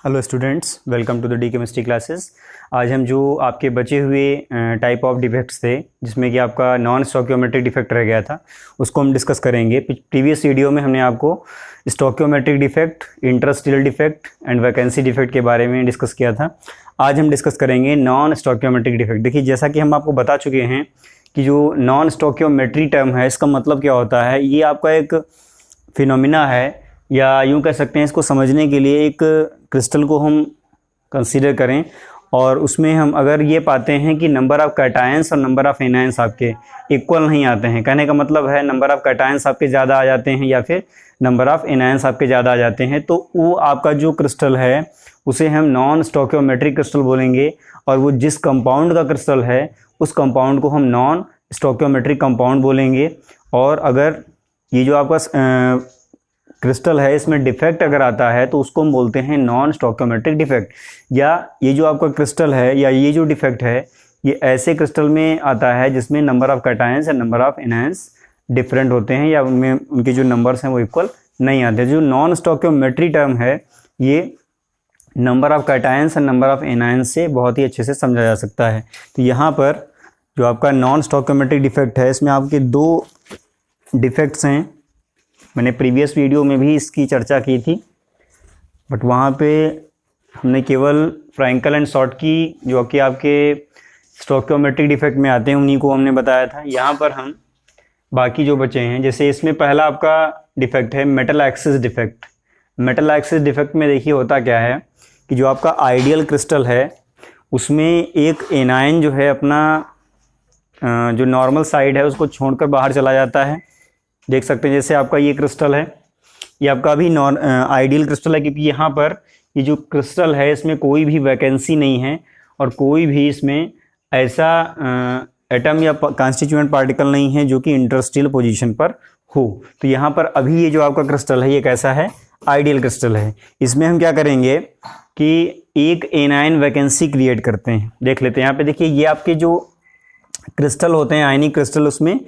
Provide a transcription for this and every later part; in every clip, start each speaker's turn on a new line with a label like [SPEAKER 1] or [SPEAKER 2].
[SPEAKER 1] Hello students, welcome to the D chemistry classes. आज हम जो आपके बचे हुए टाइप ऑफ डिफेक्ट्स थे, जिसमें कि आपका नॉन स्टोकियोमेट्रिक डिफेक्ट रह गया था, उसको हम डिस्कस करेंगे। प्रीवियस वीडियो में हमने आपको stoichiometric defect, interstitial defect and vacancy defect के बारे में डिस्कस किया था। आज हम डिस्कस करेंगे नॉन स्टोकियोमेट्रिक डिफेक्ट। देखिए, जैसा कि हम आपको बता चुके हैं कि जो नॉन स्टोकियोमेट्री टर्म है, इसका मतलब क्या होता है। ये आपका एक फिनोमिना है, या यूँ कह सकते हैं, इसको समझने के लिए एक क्रिस्टल को हम कंसीडर करें और उसमें हम अगर ये पाते हैं कि नंबर ऑफ़ कैटायंस और नंबर ऑफ़ एनायंस आपके इक्वल नहीं आते हैं, कहने का मतलब है नंबर ऑफ़ कैटायंस आपके ज़्यादा आ जाते हैं या फिर नंबर ऑफ़ एनायंस आपके ज़्यादा आ जाते हैं, तो वो आपका जो क्रिस्टल है उसे हम नॉन स्टोकियोमेट्रिक क्रिस्टल बोलेंगे। और वो जिस कंपाउंड का क्रिस्टल है उस कंपाउंड को हम नॉन स्टोकियोमेट्रिक कंपाउंड बोलेंगे। और अगर ये जो आपका क्रिस्टल है इसमें डिफेक्ट अगर आता है तो उसको हम बोलते हैं नॉन स्टोकियोमेट्रिक डिफेक्ट। या ये जो आपका क्रिस्टल है या ये जो डिफेक्ट है, ये ऐसे क्रिस्टल में आता है जिसमें नंबर ऑफ़ कैटायंस या नंबर ऑफ़ एनायंस डिफरेंट होते हैं, या उनमें उनके जो नंबर्स हैं वो इक्वल नहीं आते। जो नॉन स्टोकियोमेट्री टर्म है, ये नंबर ऑफ़ कैटायंस और नंबर ऑफ़ एनायंस से बहुत ही अच्छे से समझा जा सकता है। तो यहाँ पर जो आपका नॉन स्टोकियोमेट्रिक डिफेक्ट है, इसमें आपके दो डिफेक्ट्स हैं। मैंने प्रीवियस वीडियो में भी इसकी चर्चा की थी, बट वहाँ पे हमने केवल फ्रैंकल एंड शॉर्ट की जो कि आपके स्टोकियोमेट्रिक डिफेक्ट में आते हैं उन्हीं को हमने बताया था। यहाँ पर हम बाकी जो बचे हैं, जैसे इसमें पहला आपका डिफेक्ट है metal excess defect. Metal excess defect में देखिए होता क्या है कि जो आपका आइडियल क्रिस्टल है उसमें एक एनायन जो है अपना जो नॉर्मल साइड है उसको छोड़कर बाहर चला जाता है। देख सकते हैं जैसे आपका ये क्रिस्टल है, ये आपका अभी नॉन आइडियल क्रिस्टल है, क्योंकि यहाँ पर ये जो क्रिस्टल है इसमें कोई भी वैकेंसी नहीं है और कोई भी इसमें ऐसा एटम या कॉन्स्टिट्यूएंट पार्टिकल नहीं है जो कि इंटरस्टिशियल पोजीशन पर हो। तो यहाँ पर अभी ये जो आपका क्रिस्टल है ये कैसा है, आइडियल क्रिस्टल है। इसमें हम क्या करेंगे कि एक एनायन वैकेंसी क्रिएट करते हैं। देख लेते हैं यहाँ पे, देखिए ये आपके जो क्रिस्टल होते हैं आयनिक क्रिस्टल, उसमें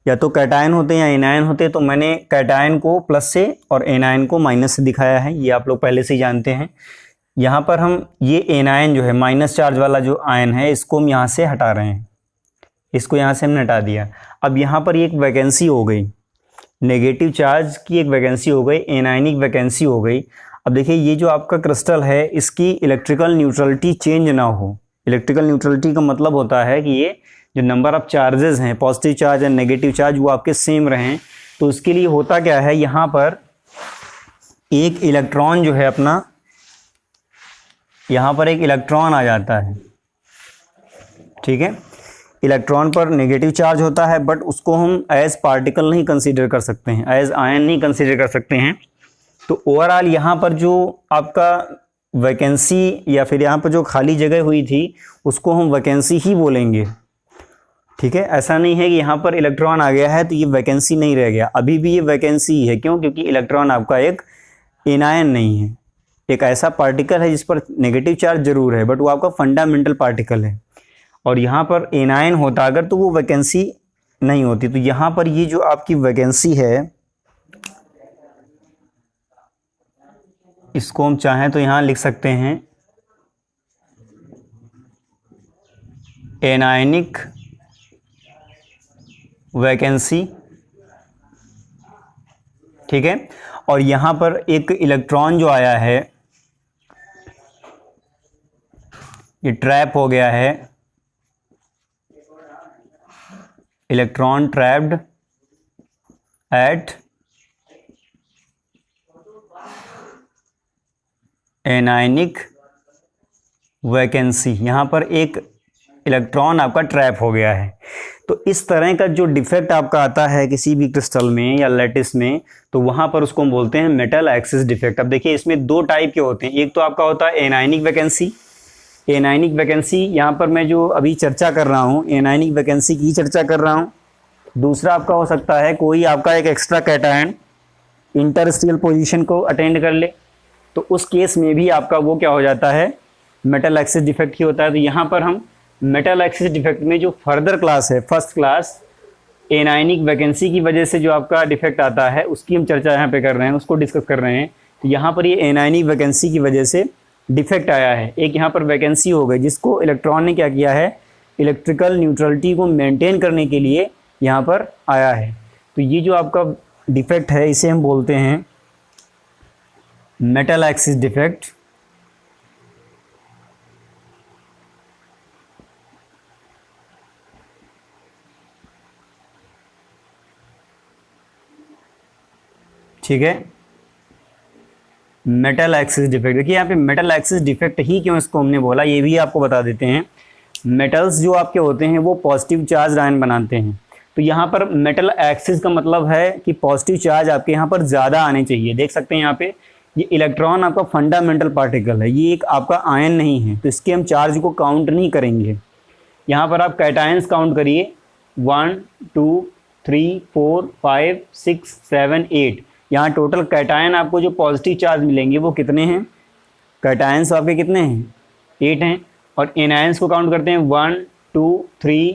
[SPEAKER 1] या तो कैटायन होते हैं या एनायन होते हैं। तो मैंने कैटायन को प्लस से और एनायन को माइनस से दिखाया है, ये आप लोग पहले से ही जानते हैं। यहाँ पर हम ये एनायन जो है माइनस चार्ज वाला जो आयन है इसको हम यहाँ से हटा रहे हैं, इसको यहाँ से हमने हटा दिया। अब यहाँ पर एक वैकेंसी हो गई, नेगेटिव चार्ज की एक वैकेंसी हो गई, एनायनिक वैकेंसी हो गई। अब देखिए ये जो आपका क्रिस्टल है इसकी इलेक्ट्रिकल न्यूट्रलिटी चेंज ना हो। इलेक्ट्रिकल न्यूट्रलिटी का मतलब होता है कि ये जो नंबर ऑफ़ चार्जेस हैं, positive charge and negative charge, वो आपके सेम रहें। तो उसके लिए होता क्या है, यहाँ पर एक इलेक्ट्रॉन जो है अपना, यहाँ पर एक इलेक्ट्रॉन आ जाता है, ठीक है। इलेक्ट्रॉन पर नेगेटिव चार्ज होता है, बट उसको हम एज पार्टिकल नहीं कंसीडर कर सकते हैं, एज आयन नहीं कंसीडर कर सकते हैं। तो ओवरऑल यहाँ पर जो आपका वैकेंसी या फिर यहाँ पर जो खाली जगह हुई थी उसको हम वैकेंसी ही बोलेंगे, ठीक है। ऐसा नहीं है कि यहाँ पर इलेक्ट्रॉन आ गया है तो ये वैकेंसी नहीं रह गया, अभी भी ये वैकेंसी है। क्यों? क्योंकि इलेक्ट्रॉन आपका एक एनायन नहीं है, एक ऐसा पार्टिकल है जिस पर नेगेटिव चार्ज जरूर है, बट वो आपका फंडामेंटल पार्टिकल है। और यहाँ पर एनायन होता अगर तो वो वैकेंसी नहीं होती। तो यहाँ पर ये जो आपकी वैकेंसी है इसको हम चाहें तो यहाँ लिख सकते हैं एनायनिक वैकेंसी, ठीक है। और यहाँ पर एक इलेक्ट्रॉन जो आया है ये ट्रैप हो गया है, electron trapped at anionic vacancy. यहाँ पर एक इलेक्ट्रॉन आपका ट्रैप हो गया है। तो इस तरह का जो डिफेक्ट आपका आता है किसी भी क्रिस्टल में या लैटिस में, तो वहाँ पर उसको हम बोलते हैं मेटल एक्सिस डिफेक्ट। अब देखिए इसमें दो टाइप के होते हैं, एक तो आपका होता है एनायनिक वैकेंसी। एनायनिक वैकेंसी यहाँ पर मैं जो अभी चर्चा कर रहा हूँ एनायनिक वैकेंसी की चर्चा कर रहा हूँ। दूसरा आपका हो सकता है कोई आपका एक एक्स्ट्रा कैटायन इंटरस्टिशियल पोजीशन को अटेंड कर ले, तो उस केस में भी आपका वो क्या हो जाता है, मेटल एक्सिस डिफेक्ट ही होता है। तो यहाँ पर हम मेटल एक्सिस डिफेक्ट में जो फर्दर क्लास है, फर्स्ट क्लास एनायनिक वैकेंसी की वजह से जो आपका डिफेक्ट आता है उसकी हम चर्चा यहाँ पे कर रहे हैं, उसको डिस्कस कर रहे हैं। तो यहाँ पर ये एनायनिक वैकेंसी की वजह से डिफेक्ट आया है, एक यहाँ पर वैकेंसी हो गई जिसको इलेक्ट्रॉन ने क्या किया है, इलेक्ट्रिकल न्यूट्रलिटी को मेंटेन करने के लिए यहाँ पर आया है। तो ये जो आपका डिफेक्ट है इसे हम बोलते हैं मेटल एक्सिस डिफेक्ट। ठीक है, मेटल एक्सिस डिफेक्ट। देखिए यहाँ पे मेटल एक्सिस डिफेक्ट ही क्यों इसको हमने बोला ये भी आपको बता देते हैं। मेटल्स जो आपके होते हैं वो पॉजिटिव चार्ज आयन बनाते हैं, तो यहाँ पर मेटल एक्सिस का मतलब है कि पॉजिटिव चार्ज आपके यहाँ पर ज़्यादा आने चाहिए। देख सकते हैं यहाँ पे ये इलेक्ट्रॉन आपका फंडामेंटल पार्टिकल है, ये एक आपका आयन नहीं है, तो इसके हम चार्ज को काउंट नहीं करेंगे। यहाँ पर आप कैटायंस काउंट करिए 1 2 3 4 5 6 7 8। यहाँ टोटल कैटायन आपको जो पॉजिटिव चार्ज मिलेंगे वो कितने हैं, कैटायंस आपके कितने हैं 8 हैं। और एनायंस को काउंट करते हैं 1 2 3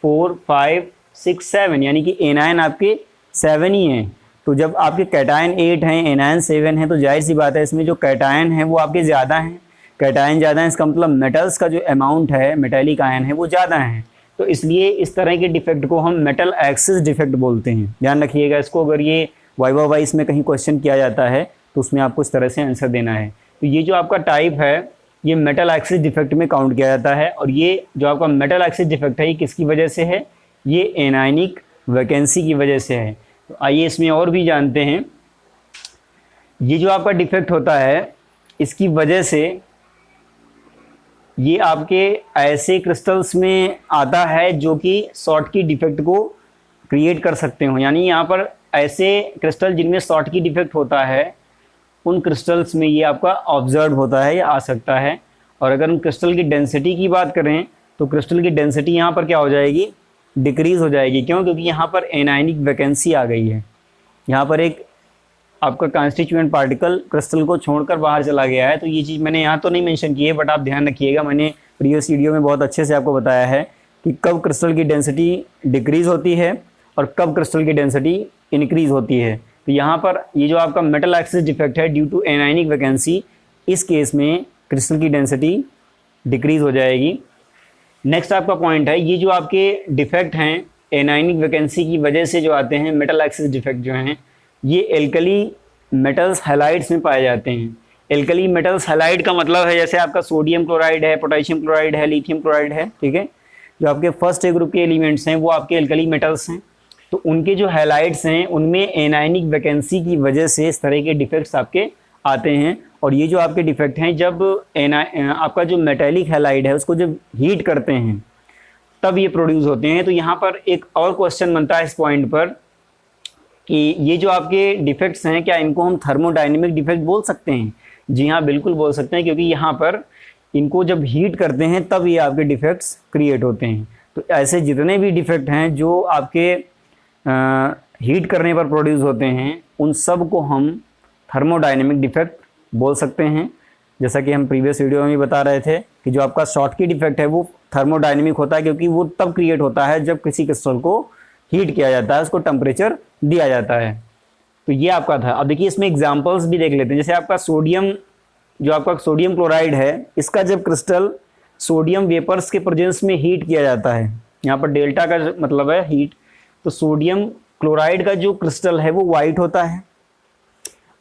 [SPEAKER 1] 4 5 6 7, यानी कि एनायन आपके 7 ही हैं। तो जब आपके कैटायन 8 हैं एनायन 7 हैं तो जाहिर सी बात है इसमें जो कैटायन है वो आपके ज़्यादा हैं। कैटायन ज़्यादा है इसका मतलब मेटल्स का जो अमाउंट है मेटेलिक आयन है वो ज़्यादा है, तो इसलिए इस तरह के डिफेक्ट को हम मेटल एक्सिस डिफेक्ट बोलते हैं। ध्यान रखिएगा इसको, अगर ये वाइवा वाइस में कहीं क्वेश्चन किया जाता है तो उसमें आपको इस तरह से आंसर देना है। तो ये जो आपका टाइप है ये मेटल एक्सिस डिफेक्ट में काउंट किया जाता है। और ये जो आपका मेटल एक्सिस डिफेक्ट है ये किसकी वजह से है, ये एनायनिक वैकेंसी की वजह से है। तो आइए इसमें और भी जानते हैं। ये जो आपका डिफेक्ट होता है इसकी वजह से ये आपके ऐसे क्रिस्टल्स में आता है जो कि शॉर्टकी डिफेक्ट को क्रिएट कर सकते हो। यानी यहाँ पर ऐसे क्रिस्टल जिनमें शॉर्टकी डिफेक्ट होता है उन क्रिस्टल्स में ये आपका ऑब्जर्व होता है या आ सकता है। और अगर हम क्रिस्टल की डेंसिटी की बात करें तो क्रिस्टल की डेंसिटी यहाँ पर क्या हो जाएगी, डिक्रीज़ हो जाएगी। क्यों, क्योंकि यहाँ पर एनायनिक वैकेंसी आ गई है। यहाँ पर एक आपका कॉन्स्टिट्यूएंट पार्टिकल क्रिस्टल को छोड़कर बाहर चला गया है। तो ये चीज़ मैंने यहाँ तो नहीं मेंशन की है, बट आप ध्यान रखिएगा, मैंने प्रीवियस वीडियो में बहुत अच्छे से आपको बताया है कि कब क्रिस्टल की डेंसिटी डिक्रीज़ होती है और कब क्रिस्टल की डेंसिटी इंक्रीज़ होती है। तो यहाँ पर ये जो आपका मेटल एक्सिस डिफेक्ट है ड्यू टू एनायनिक वैकेंसी, इस केस में क्रिस्टल की डेंसिटी डिक्रीज़ हो जाएगी। नेक्स्ट आपका पॉइंट है, ये जो आपके डिफेक्ट हैं एनायनिक वैकेंसी की वजह से जो आते हैं मेटल एक्सिस डिफेक्ट जो हैं ये एल्कली मेटल्स हैलाइड्स में पाए जाते हैं। एल्कली मेटल्स हैलाइड का मतलब है जैसे आपका सोडियम क्लोराइड है, पोटेशियम क्लोराइड है, लिथियम क्लोराइड है, ठीक है। जो आपके फर्स्ट ए ग्रुप के एलिमेंट्स हैं वो आपके एल्कली मेटल्स हैं। तो उनके जो हैलाइड्स हैं उनमें एनायनिक वैकेंसी की वजह से इस तरह के डिफेक्ट्स आपके आते हैं। और ये जो आपके डिफेक्ट हैं जब आपका जो मेटेलिक हैलाइड है उसको जब हीट करते हैं तब ये प्रोड्यूस होते हैं। तो यहाँ पर एक और क्वेश्चन बनता है इस पॉइंट पर कि ये जो आपके डिफेक्ट्स हैं क्या इनको हम थर्मोडायनेमिक डिफेक्ट बोल सकते हैं। जी हाँ, बिल्कुल बोल सकते हैं, क्योंकि यहाँ पर इनको जब हीट करते हैं तब ये आपके डिफेक्ट्स क्रिएट होते हैं। तो ऐसे जितने भी डिफेक्ट हैं जो आपके हीट करने पर प्रोड्यूस होते हैं उन सब को हम थर्मोडायनेमिक डिफेक्ट बोल सकते हैं। जैसा कि हम प्रीवियस वीडियो में भी बता रहे थे कि जो आपका शॉर्टकी डिफेक्ट है वो थर्मोडायनेमिक होता है, क्योंकि वो तब क्रिएट होता है जब किसी क्रिस्टल को हीट किया जाता है, उसको टेम्परेचर दिया जाता है। तो ये आपका था। अब देखिए इसमें एग्जांपल्स भी देख लेते हैं। जैसे आपका सोडियम, जो आपका सोडियम क्लोराइड है, इसका जब क्रिस्टल सोडियम वेपर्स के प्रेजेंस में हीट किया जाता है, यहाँ पर डेल्टा का मतलब है हीट, तो सोडियम क्लोराइड का जो क्रिस्टल है वो वाइट होता है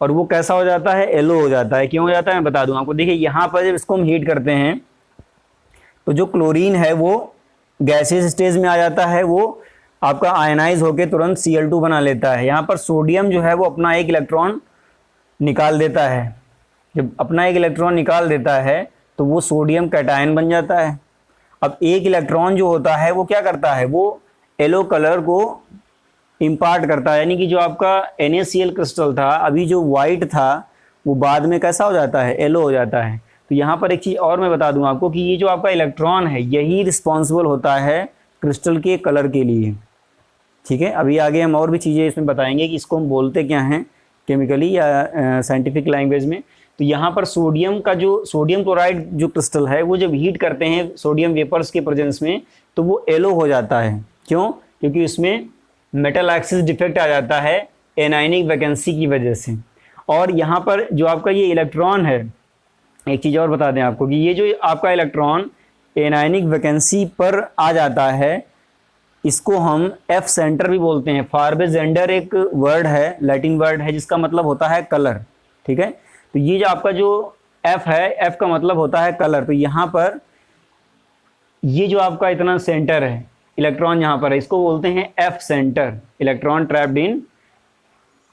[SPEAKER 1] और वो कैसा हो जाता है, येलो हो जाता है। क्यों हो जाता है मैं बता दूं आपको। देखिए यहाँ पर जब इसको हम हीट करते हैं तो जो क्लोरीन है वो गैसियस स्टेज में आ जाता है, वो आपका आयनाइज होकर तुरंत Cl2 बना लेता है। यहाँ पर सोडियम जो है वो अपना एक इलेक्ट्रॉन निकाल देता है। जब अपना एक इलेक्ट्रॉन निकाल देता है तो वो सोडियम कैटायन बन जाता है। अब एक इलेक्ट्रॉन जो होता है वो क्या करता है, वो येलो कलर को इम्पार्ट करता है, यानी कि जो आपका NaCl क्रिस्टल था अभी जो वाइट था वो बाद में कैसा हो जाता है, येलो हो जाता है। तो यहाँ पर एक चीज़ और मैं बता दूं आपको कि ये जो आपका इलेक्ट्रॉन है यही रिस्पॉन्सिबल होता है क्रिस्टल के कलर के लिए, ठीक है। अभी आगे हम और भी चीज़ें इसमें बताएंगे कि इसको हम बोलते क्या हैं केमिकली या साइंटिफिक लैंग्वेज में। तो यहाँ पर सोडियम का जो सोडियम क्लोराइड जो क्रिस्टल है वो जब हीट करते हैं सोडियम वेपर्स के प्रेजेंस में तो वो येलो हो जाता है। क्यों, क्योंकि उसमें मेटल एक्सिस डिफेक्ट आ जाता है एनायनिक वैकेंसी की वजह से। और यहाँ पर जो आपका ये इलेक्ट्रॉन है एक चीज़ और बता दें आपको कि ये जो आपका इलेक्ट्रॉन एनायनिक वैकेंसी पर आ जाता है, इसको हम एफ सेंटर भी बोलते हैं। फार्बेजेंडर एक वर्ड है, लैटिन वर्ड है, जिसका मतलब होता है कलर। ठीक है, तो ये जो आपका जो एफ है, एफ का मतलब होता है कलर। तो यहाँ पर ये जो आपका इतना सेंटर है, इलेक्ट्रॉन यहाँ पर है, इसको बोलते हैं F centre, electron trapped in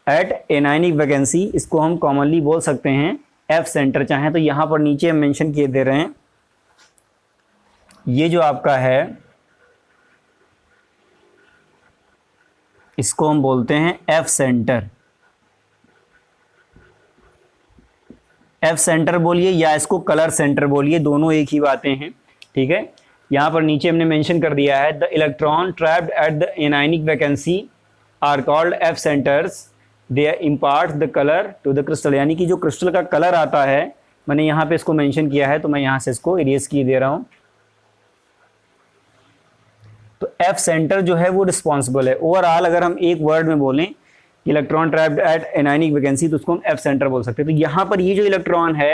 [SPEAKER 1] at anionic vacancy. इसको हम कॉमनली बोल सकते हैं एफ सेंटर। चाहे तो यहाँ पर नीचे हम मेंशन किए दे रहे हैं, ये जो आपका है इसको हम बोलते हैं एफ सेंटर। एफ सेंटर बोलिए या इसको कलर सेंटर बोलिए, दोनों एक ही बातें हैं। ठीक है, यहाँ पर नीचे हमने मेंशन कर दिया है, the electron trapped at the anionic vacancy are called F centres, they impart the colour to the crystal. यानी कि जो क्रिस्टल का कलर आता है, मैंने यहाँ पे इसको मेंशन किया है, तो मैं यहाँ से इसको इरेज किए दे रहा हूँ। तो एफ सेंटर जो है वो रिस्पॉन्सिबल है ओवरऑल। अगर हम एक वर्ड में बोलें electron trapped at anionic vacancy, तो उसको हम एफ सेंटर बोल सकते हैं। तो यहाँ पर ये जो इलेक्ट्रॉन है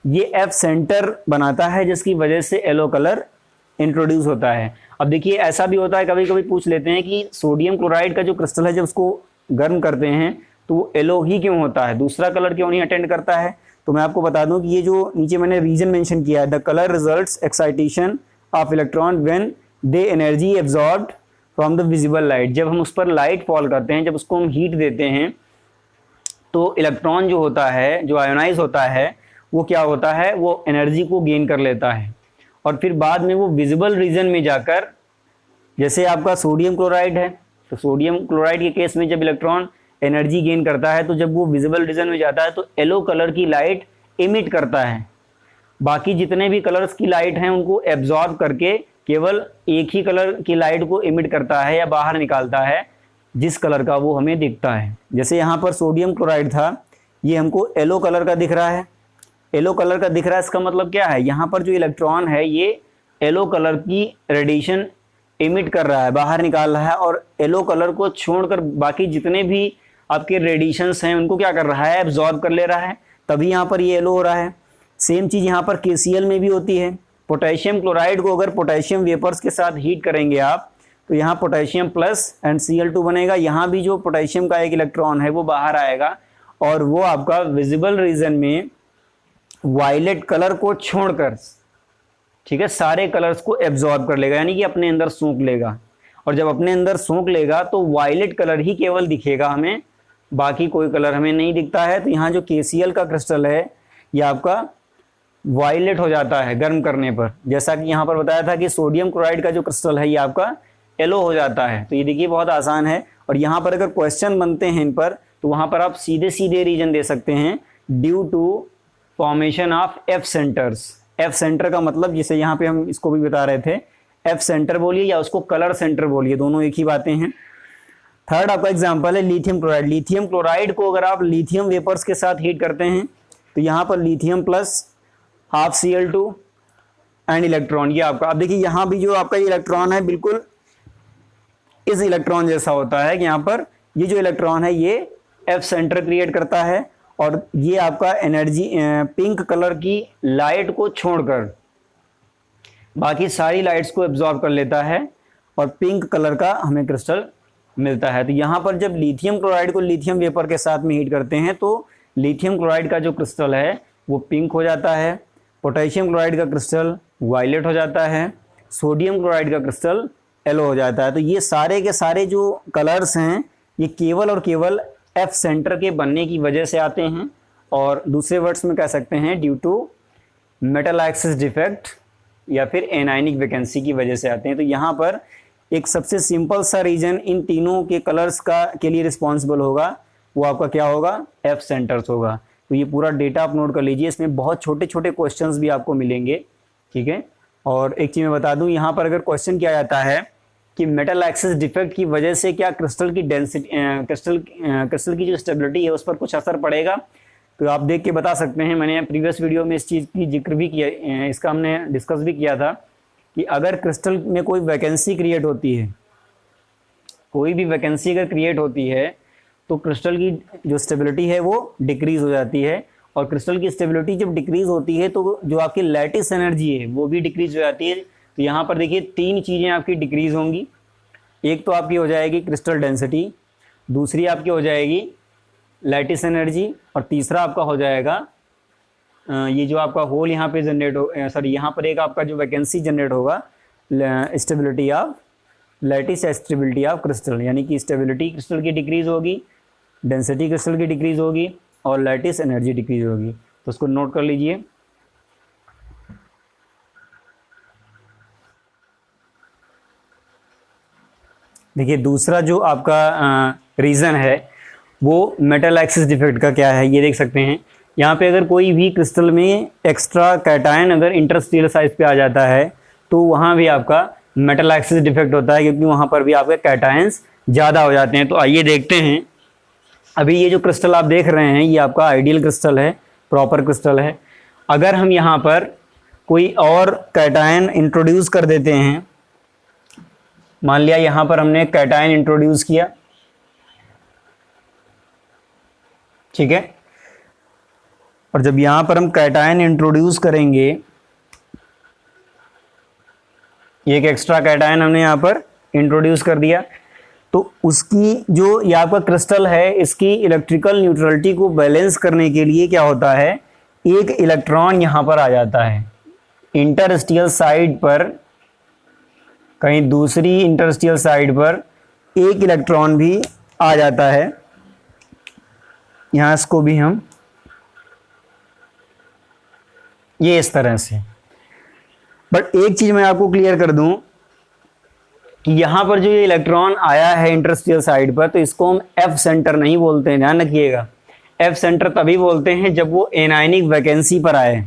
[SPEAKER 1] ये एफ सेंटर बनाता है, जिसकी वजह से येलो कलर इंट्रोड्यूस होता है। अब देखिए ऐसा भी होता है, कभी कभी पूछ लेते हैं कि सोडियम क्लोराइड का जो क्रिस्टल है, जब उसको गर्म करते हैं तो वो येलो ही क्यों होता है, दूसरा कलर क्यों नहीं अटेंड करता है। तो मैं आपको बता दूं कि ये जो नीचे मैंने रीजन मेंशन किया है, the colour results excitation of electron when they energy absorbed from the visible light. जब हम उस पर लाइट फॉल करते हैं, जब उसको हम हीट देते हैं, तो इलेक्ट्रॉन जो होता है, जो आयोनाइज होता है, वो क्या होता है, वो एनर्जी को गेन कर लेता है और फिर बाद में वो विजिबल रीजन में जाकर, जैसे आपका सोडियम क्लोराइड है, तो सोडियम क्लोराइड के केस में जब इलेक्ट्रॉन एनर्जी गेन करता है, तो जब वो विजिबल रीजन में जाता है तो येलो कलर की लाइट इमिट करता है। बाकी जितने भी कलर्स की लाइट हैं उनको एब्जॉर्ब करके केवल एक ही कलर की लाइट को इमिट करता है या बाहर निकालता है, जिस कलर का वो हमें दिखता है। जैसे यहाँ पर सोडियम क्लोराइड था, ये हमको येलो कलर का दिख रहा है। येलो कलर का दिख रहा है, इसका मतलब क्या है, यहाँ पर जो इलेक्ट्रॉन है ये येलो कलर की रेडिएशन इमिट कर रहा है, बाहर निकाल रहा है, और येलो कलर को छोड़कर बाकी जितने भी आपके रेडिएशंस हैं उनको क्या कर रहा है, एब्जॉर्ब कर ले रहा है, तभी यहाँ पर ये येलो हो रहा है। सेम चीज़ यहाँ पर KCl में भी होती है। पोटेशियम क्लोराइड को अगर पोटेशियम वेपर्स के साथ हीट करेंगे आप, तो यहाँ पोटेशियम प्लस एंड Cl2 बनेगा। यहाँ भी जो पोटेशियम का एक इलेक्ट्रॉन है वो बाहर आएगा और वो आपका विजिबल रीजन में वायलेट कलर को छोड़कर, ठीक है, सारे कलर्स को एब्जॉर्ब कर लेगा, यानी कि अपने अंदर सूंघ लेगा। और जब अपने अंदर सूंघ लेगा तो वायलेट कलर ही केवल दिखेगा हमें, बाकी कोई कलर हमें नहीं दिखता है। तो यहाँ जो KCl का क्रिस्टल है ये आपका वायलेट हो जाता है गर्म करने पर, जैसा कि यहाँ पर बताया था कि सोडियम क्लोराइड का जो क्रिस्टल है ये आपका येलो हो जाता है। तो ये देखिए बहुत आसान है। और यहाँ पर अगर क्वेश्चन बनते हैं इन पर, तो वहाँ पर आप सीधे सीधे रीजन दे सकते हैं, due to formation of F centres. F centre का मतलब, जिसे यहाँ पे हम इसको भी बता रहे थे, एफ सेंटर बोलिए या उसको कलर सेंटर बोलिए, दोनों एक ही बातें हैं। थर्ड आपका एग्जांपल है लिथियम क्लोराइड। लिथियम क्लोराइड को अगर आप लिथियम वेपर्स के साथ हीट करते हैं, तो यहाँ पर lithium plus half Cl2 and electron, ये आपका, अब देखिए यहाँ भी जो आपका ये इलेक्ट्रॉन है बिल्कुल इस इलेक्ट्रॉन जैसा होता है कि यहाँ पर ये जो इलेक्ट्रॉन है ये एफ सेंटर क्रिएट करता है और ये आपका एनर्जी पिंक कलर की लाइट को छोड़कर बाकी सारी लाइट्स को एब्जॉर्ब कर लेता है और पिंक कलर का हमें क्रिस्टल मिलता है। तो यहाँ पर जब लिथियम क्लोराइड को लिथियम वेपर के साथ में हीट करते हैं तो लिथियम क्लोराइड का जो क्रिस्टल है वो पिंक हो जाता है, पोटेशियम क्लोराइड का क्रिस्टल वायलेट हो जाता है, सोडियम क्लोराइड का क्रिस्टल येलो हो जाता है। तो ये सारे के सारे जो कलर्स हैं ये केवल और केवल एफ सेंटर के बनने की वजह से आते हैं, और दूसरे वर्ड्स में कह सकते हैं due to metal excess defect या फिर एनायनिक वैकेंसी की वजह से आते हैं। तो यहाँ पर एक सबसे सिंपल सा रीजन इन तीनों के कलर्स का के लिए रिस्पॉन्सिबल होगा, वो आपका क्या होगा, एफ सेंटर्स होगा। तो ये पूरा डेटा आप नोट कर लीजिए, इसमें बहुत छोटे छोटे क्वेश्चंस भी आपको मिलेंगे, ठीक है। और एक चीज़ मैं बता दूं, यहाँ पर अगर क्वेश्चन किया जाता है कि मेटल एक्सिस डिफेक्ट की वजह से क्या क्रिस्टल की डेंसिटी क्रिस्टल की जो स्टेबिलिटी है उस पर कुछ असर पड़ेगा, तो आप देख के बता सकते हैं। मैंने प्रीवियस वीडियो में इस चीज़ की जिक्र भी किया, इसका हमने डिस्कस भी किया था कि अगर क्रिस्टल में कोई वैकेंसी क्रिएट होती है, कोई भी वैकेंसी अगर क्रिएट होती है तो क्रिस्टल की जो स्टेबिलिटी है वो डिक्रीज हो जाती है और क्रिस्टल की स्टेबिलिटी जब डिक्रीज होती है तो जो आपकी लैटिस एनर्जी है वो भी डिक्रीज हो जाती है। तो यहाँ पर देखिए 3 चीज़ें आपकी डिक्रीज होंगी। एक तो आपकी हो जाएगी क्रिस्टल डेंसिटी, दूसरी आपकी हो जाएगी लैटिस एनर्जी, और तीसरा आपका हो जाएगा ये जो आपका होल यहाँ पे जनरेट हो, सॉरी यहाँ पर एक आपका जो वैकेंसी जनरेट होगा stability of lattice stability of crystal, यानी कि स्टेबिलिटी क्रिस्टल की डिक्रीज होगी, डेंसिटी क्रिस्टल की डिक्रीज होगी और लैटिस एनर्जी डिक्रीज होगी। तो उसको नोट कर लीजिए। देखिए दूसरा जो आपका रीज़न है वो मेटल एक्सिस डिफेक्ट का क्या है, ये देख सकते हैं यहाँ पे। अगर कोई भी क्रिस्टल में एक्स्ट्रा कैटायन अगर इंटरस्टेलर साइज पे आ जाता है तो वहाँ भी आपका मेटल एक्सिस डिफेक्ट होता है, क्योंकि वहाँ पर भी आपके कैटायंस ज़्यादा हो जाते हैं। तो आइए देखते हैं। अभी ये जो क्रिस्टल आप देख रहे हैं ये आपका आइडियल क्रिस्टल है, प्रॉपर क्रिस्टल है। अगर हम यहाँ पर कोई और कैटायन इंट्रोड्यूस कर देते हैं, मान लिया यहाँ पर हमने कैटायन इंट्रोड्यूस किया, ठीक है, और जब यहाँ पर हम कैटायन इंट्रोड्यूस करेंगे, एक एक्स्ट्रा कैटायन हमने यहाँ पर इंट्रोड्यूस कर दिया, तो उसकी जो ये आपका क्रिस्टल है इसकी इलेक्ट्रिकल न्यूट्रलिटी को बैलेंस करने के लिए क्या होता है, एक इलेक्ट्रॉन यहाँ पर आ जाता है इंटरस्टियल साइड पर, कहीं दूसरी इंटरस्टियल साइड पर एक इलेक्ट्रॉन भी आ जाता है। यहाँ इसको भी हम ये इस तरह से। बट एक चीज मैं आपको क्लियर कर दूं कि यहां पर जो ये इलेक्ट्रॉन आया है इंटरस्टियल साइड पर, तो इसको हम एफ सेंटर नहीं बोलते हैं, ध्यान रखिएगा। एफ सेंटर तभी बोलते हैं जब वो एनायनिक वैकेंसी पर आए,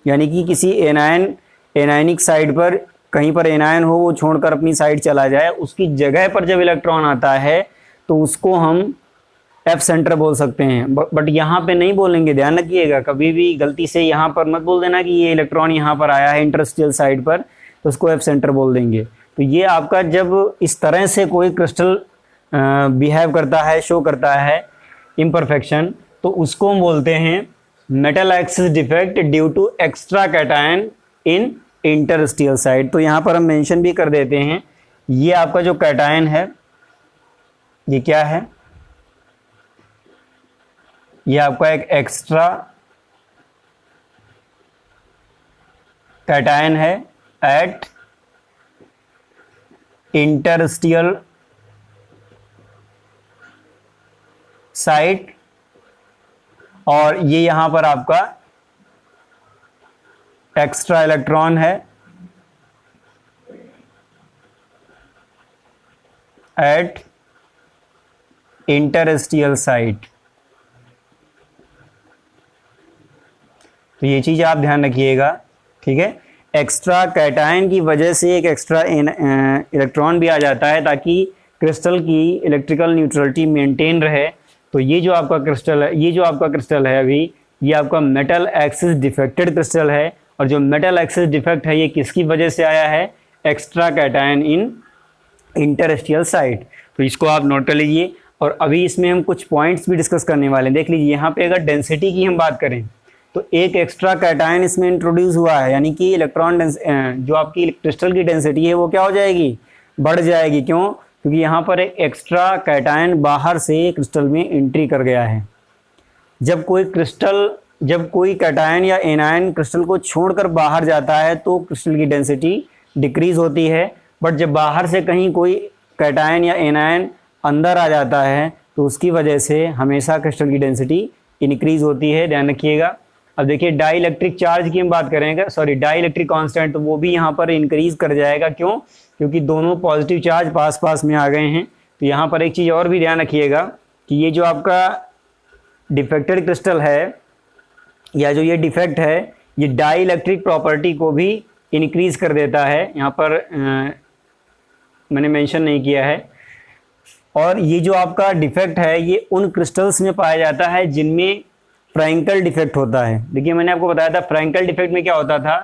[SPEAKER 1] यानी कि किसी एनायनिक साइड पर कहीं पर एनायन हो, वो छोड़कर अपनी साइड चला जाए, उसकी जगह पर जब इलेक्ट्रॉन आता है तो उसको हम एफ सेंटर बोल सकते हैं। बट यहाँ पे नहीं बोलेंगे, ध्यान रखिएगा। कभी भी गलती से यहाँ पर मत बोल देना कि ये इलेक्ट्रॉन यहाँ पर आया है इंटरस्टियल साइड पर, तो उसको एफ सेंटर बोल देंगे। तो ये आपका जब इस तरह से कोई क्रिस्टल बिहेव करता है, शो करता है इम्परफेक्शन, तो उसको हम बोलते हैं metal excess defect due to extra cation in interstitial site. तो यहाँ पर हम मेंशन भी कर देते हैं, ये आपका जो कैटायन है ये क्या है, ये आपका एक एक्स्ट्रा कैटायन है एट इंटरस्टियल साइट, और ये यहां पर आपका एक्स्ट्रा इलेक्ट्रॉन है एट इंटरस्टियल साइट। तो ये चीज़ आप ध्यान रखिएगा, ठीक है। एक्स्ट्रा कैटायन की वजह से एक एक्स्ट्रा इलेक्ट्रॉन भी आ जाता है ताकि क्रिस्टल की इलेक्ट्रिकल न्यूट्रलिटी मेंटेन रहे। तो ये जो आपका क्रिस्टल है, ये जो आपका क्रिस्टल है अभी, ये आपका मेटल एक्सिस डिफेक्टेड क्रिस्टल है। और जो मेटल एक्सिस डिफेक्ट है ये किसकी वजह से आया है, एक्स्ट्रा कैटायन इन इंटरस्टियल साइट। तो इसको आप नोट कर लीजिए। और अभी इसमें हम कुछ पॉइंट्स भी डिस्कस करने वाले हैं। देख लीजिए यहाँ पे अगर डेंसिटी की हम बात करें तो एक एक्स्ट्रा कैटायन इसमें इंट्रोड्यूस हुआ है, यानी कि इलेक्ट्रॉन जो आपकी क्रिस्टल की डेंसिटी है वो क्या हो जाएगी, बढ़ जाएगी। क्यों? क्योंकि यहाँ पर एक एक्स्ट्रा कैटायन बाहर से क्रिस्टल में एंट्री कर गया है। जब कोई कैटायन या एनायन क्रिस्टल को छोड़कर बाहर जाता है तो क्रिस्टल की डेंसिटी डिक्रीज होती है। बट जब बाहर से कहीं कोई कैटायन या एनायन अंदर आ जाता है तो उसकी वजह से हमेशा क्रिस्टल की डेंसिटी इंक्रीज होती है, ध्यान रखिएगा। अब देखिए डाई इलेक्ट्रिक चार्ज की हम बात करेंगे, सॉरी डाई इलेक्ट्रिक कांस्टेंट, तो वो भी यहाँ पर इंक्रीज कर जाएगा। क्यों? क्योंकि दोनों पॉजिटिव चार्ज पास पास में आ गए हैं। तो यहाँ पर एक चीज़ और भी ध्यान रखिएगा कि ये जो आपका डिफेक्टेड क्रिस्टल है या जो ये डिफेक्ट है ये डाई इलेक्ट्रिक प्रॉपर्टी को भी इंक्रीज कर देता है। यहाँ पर मैंने मेंशन नहीं किया है। और ये जो आपका डिफेक्ट है ये उन क्रिस्टल्स में पाया जाता है जिनमें फ्रैंकल डिफेक्ट होता है। देखिए मैंने आपको बताया था फ्रैंकल डिफेक्ट में क्या होता था,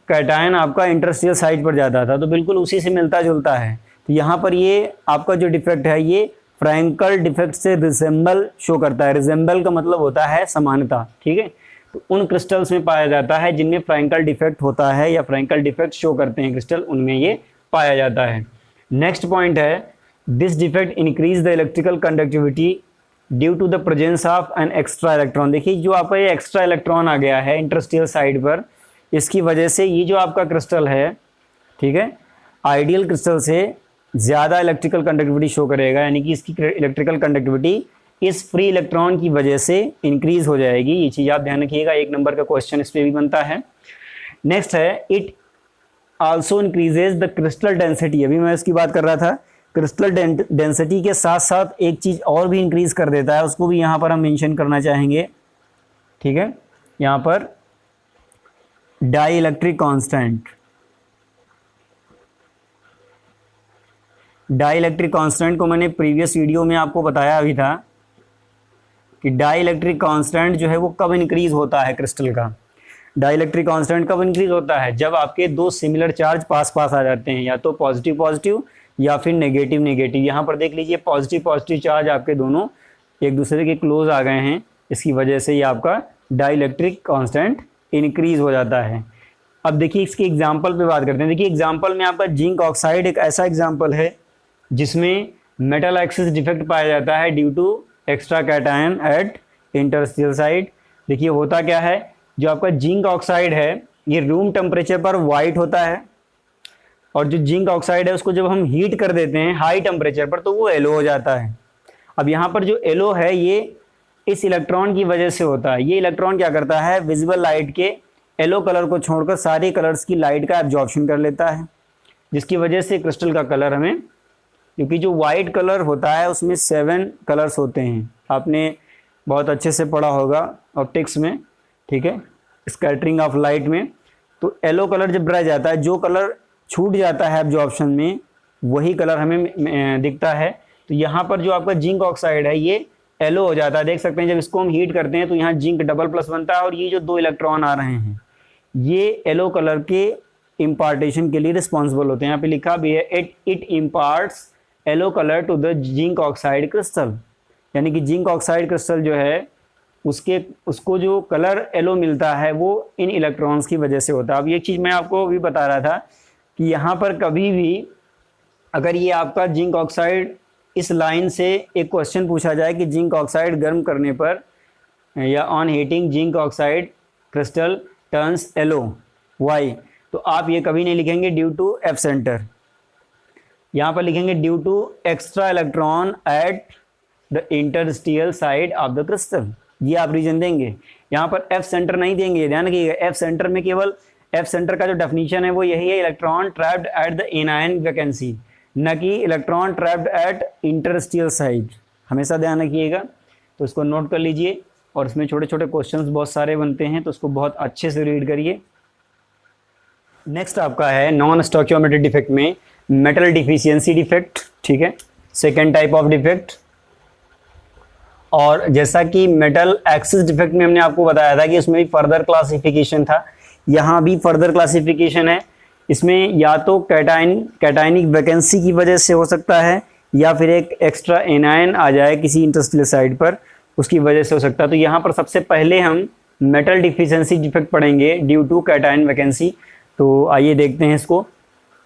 [SPEAKER 1] कैटायन आपका इंटरस्टियल साइड पर जाता था, तो बिल्कुल उसी से मिलता जुलता है। तो यहाँ पर ये आपका जो डिफेक्ट है ये फ्रैंकल डिफेक्ट से रिजेंबल शो करता है। रिजेंबल का मतलब होता है समानता, ठीक है। तो उन क्रिस्टल्स में पाया जाता है जिनमें फ्रैंकल डिफेक्ट होता है या फ्रैंकल डिफेक्ट शो करते हैं क्रिस्टल, उनमें ये पाया जाता है। नेक्स्ट पॉइंट है this defect increase the electrical conductivity due to the presence of an extra electron. देखिए जो आपका ये एक्स्ट्रा इलेक्ट्रॉन आ गया है इंटरस्टियल साइड पर, इसकी वजह से ये जो आपका क्रिस्टल है, ठीक है, आइडियल क्रिस्टल से ज़्यादा इलेक्ट्रिकल कंडक्टिविटी शो करेगा, यानी कि इसकी इलेक्ट्रिकल कंडक्टिविटी इस फ्री इलेक्ट्रॉन की वजह से इंक्रीज हो जाएगी। ये चीज़ आप ध्यान रखिएगा, 1 नंबर का क्वेश्चन इस पर भी बनता है। नेक्स्ट है it also increases the crystal density. अभी मैं इसकी बात कर रहा था, क्रिस्टल डेंसिटी के साथ साथ एक चीज़ और भी इंक्रीज कर देता है, उसको भी यहाँ पर हम मेंशन करना चाहेंगे, ठीक है। यहाँ पर dielectric constant, dielectric constant को मैंने प्रीवियस वीडियो में आपको बताया भी था कि डाई इलेक्ट्रिक कांस्टेंट जो है वो कब इंक्रीज होता है क्रिस्टल का। डाई इलेक्ट्रिक कांस्टेंट कब इंक्रीज होता है, जब आपके 2 सिमिलर चार्ज पास पास आ जाते हैं, या तो पॉजिटिव पॉजिटिव या फिर नेगेटिव नेगेटिव। यहाँ पर देख लीजिए पॉजिटिव पॉजिटिव चार्ज आपके दोनों एक दूसरे के क्लोज आ गए हैं, इसकी वजह से ये आपका डाई इलेक्ट्रिक कांस्टेंट इंक्रीज हो जाता है। अब देखिए इसके एग्जाम्पल पे बात करते हैं। देखिए एग्जाम्पल में आपका जिंक ऑक्साइड एक ऐसा एग्जाम्पल है जिसमें मेटल एक्सिस डिफेक्ट पाया जाता है due to extra cation at interstitial site. देखिए होता क्या है, जो आपका जिंक ऑक्साइड है ये रूम टेम्परेचर पर वाइट होता है, और जो जिंक ऑक्साइड है उसको जब हम हीट कर देते हैं हाई टेम्परेचर पर तो वो येलो हो जाता है। अब यहाँ पर जो येलो है ये इस इलेक्ट्रॉन की वजह से होता है। ये इलेक्ट्रॉन क्या करता है, विजिबल लाइट के येलो कलर को छोड़कर सारे कलर्स की लाइट का एब्जॉर्प्शन कर लेता है, जिसकी वजह से क्रिस्टल का कलर हमें, क्योंकि जो वाइट कलर होता है उसमें 7 कलर्स होते हैं, आपने बहुत अच्छे से पढ़ा होगा ऑप्टिक्स में, ठीक है, स्कैटरिंग ऑफ लाइट में। तो येलो कलर जब रह जाता है, जो कलर छूट जाता है एब्जॉर्प्शन में वही कलर हमें दिखता है। तो यहाँ पर जो आपका जिंक ऑक्साइड है ये येलो हो जाता है, देख सकते हैं जब इसको हम हीट करते हैं तो यहाँ जिंक डबल+ बनता है, और ये जो 2 इलेक्ट्रॉन आ रहे हैं ये येलो कलर के इम्पार्टेशन के लिए रिस्पॉन्सिबल होते हैं। यहाँ पे लिखा भी है it imparts yellow colour to the zinc oxide crystal, यानी कि जिंक ऑक्साइड क्रिस्टल जो है उसको जो कलर येलो मिलता है वो इन इलेक्ट्रॉन्स की वजह से होता है। अब ये चीज़ मैं आपको भी बता रहा था कि यहाँ पर कभी भी अगर ये आपका जिंक ऑक्साइड इस लाइन से एक क्वेश्चन पूछा जाए कि जिंक ऑक्साइड गर्म करने पर या on heating zinc oxide crystal turns yellow, why, तो आप ये कभी नहीं लिखेंगे ड्यू टू एफ सेंटर, यहाँ पर लिखेंगे due to extra electron at the interstitial site of the crystal. ये आप रीजन देंगे, यहाँ पर एफ सेंटर नहीं देंगे, ध्यान रखिएगा। एफ सेंटर में केवल एफ सेंटर का जो डेफिनेशन है वो यही है, electron trapped at the anion vacancy, न कि electron trapped eight interstitial side, हमेशा ध्यान रखिएगा। तो इसको नोट कर लीजिए, और इसमें छोटे छोटे क्वेश्चंस बहुत सारे बनते हैं तो उसको बहुत अच्छे से रीड करिए। नेक्स्ट आपका है नॉन स्टोइकियोमेट्रिक डिफेक्ट में मेटल डिफिशियंसी डिफेक्ट, ठीक है, सेकेंड टाइप ऑफ डिफेक्ट। और जैसा कि मेटल एक्सिस डिफेक्ट में हमने आपको बताया था कि उसमें भी फर्दर क्लासिफिकेशन था, यहाँ भी फर्दर क्लासिफिकेशन है। इसमें या तो कैटायनिक वैकेंसी की वजह से हो सकता है, या फिर एक एक्स्ट्रा एनायन आ जाए किसी इंटरस्टियल साइड पर, उसकी वजह से हो सकता है। तो यहाँ पर सबसे पहले हम मेटल डिफिशियंसी डिफेक्ट पढ़ेंगे ड्यू टू कैटायन वैकेंसी। तो आइए देखते हैं इसको।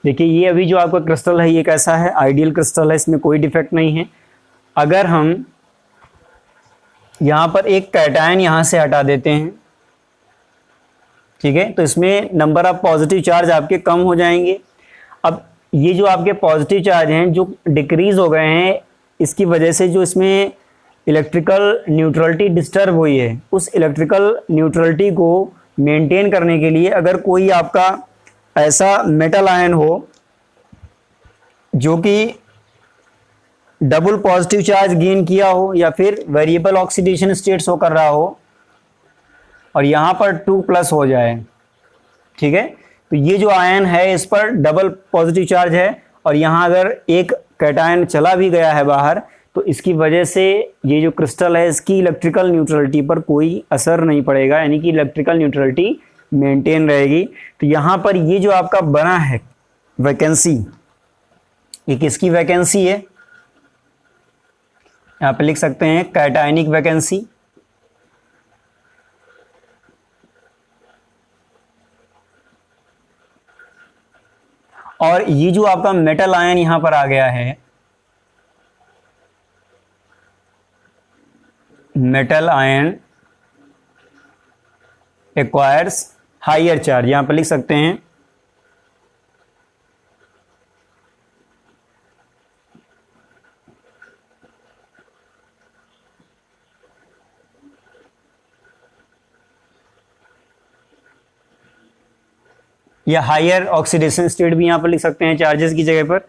[SPEAKER 1] देखिए ये अभी जो आपका क्रिस्टल है ये कैसा है, आइडियल क्रिस्टल है, इसमें कोई डिफेक्ट नहीं है। अगर हम यहाँ पर एक कैटायन यहाँ से हटा देते हैं, ठीक है, तो इसमें नंबर ऑफ पॉजिटिव चार्ज आपके कम हो जाएंगे। अब ये जो आपके पॉजिटिव चार्ज हैं जो डिक्रीज हो गए हैं, इसकी वजह से जो इसमें इलेक्ट्रिकल न्यूट्रलिटी डिस्टर्ब हुई है, उस इलेक्ट्रिकल न्यूट्रलिटी को मेंटेन करने के लिए अगर कोई आपका ऐसा मेटल आयन हो जो कि डबल पॉजिटिव चार्ज गेन किया हो या फिर वेरिएबल ऑक्सीडेशन स्टेट शो कर रहा हो और यहाँ पर 2+ हो जाए, ठीक है, तो ये जो आयन है इस पर डबल पॉजिटिव चार्ज है, और यहाँ अगर एक कैटायन चला भी गया है बाहर तो इसकी वजह से ये जो क्रिस्टल है इसकी इलेक्ट्रिकल न्यूट्रलिटी पर कोई असर नहीं पड़ेगा, यानी कि इलेक्ट्रिकल न्यूट्रलिटी मेंटेन रहेगी। तो यहाँ पर ये जो आपका बना है वैकेंसी, ये किसकी वैकेंसी है, यहाँ पे लिख सकते हैं कैटायनिक वैकेंसी। और ये जो आपका मेटल आयन यहां पर आ गया है, metal ion acquires higher charge, यहां पर लिख सकते हैं या हायर ऑक्सीडेशन स्टेट भी यहां पर लिख सकते हैं चार्जेस की जगह पर।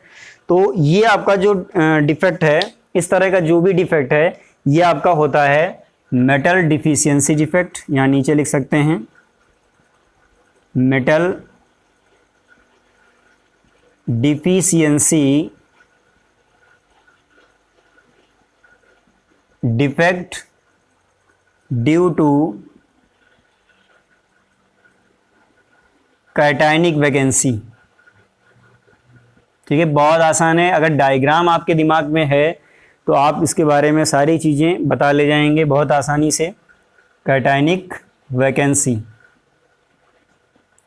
[SPEAKER 1] तो ये आपका जो डिफेक्ट है, इस तरह का जो भी डिफेक्ट है, ये आपका होता है मेटल डिफिशियंसी डिफेक्ट। यहां नीचे लिख सकते हैं metal deficiency defect due to cationic vacancy. ठीक है, बहुत आसान है। अगर डायग्राम आपके दिमाग में है तो आप इसके बारे में सारी चीज़ें बता ले जाएंगे बहुत आसानी से। कैटायनिक वैकेंसी,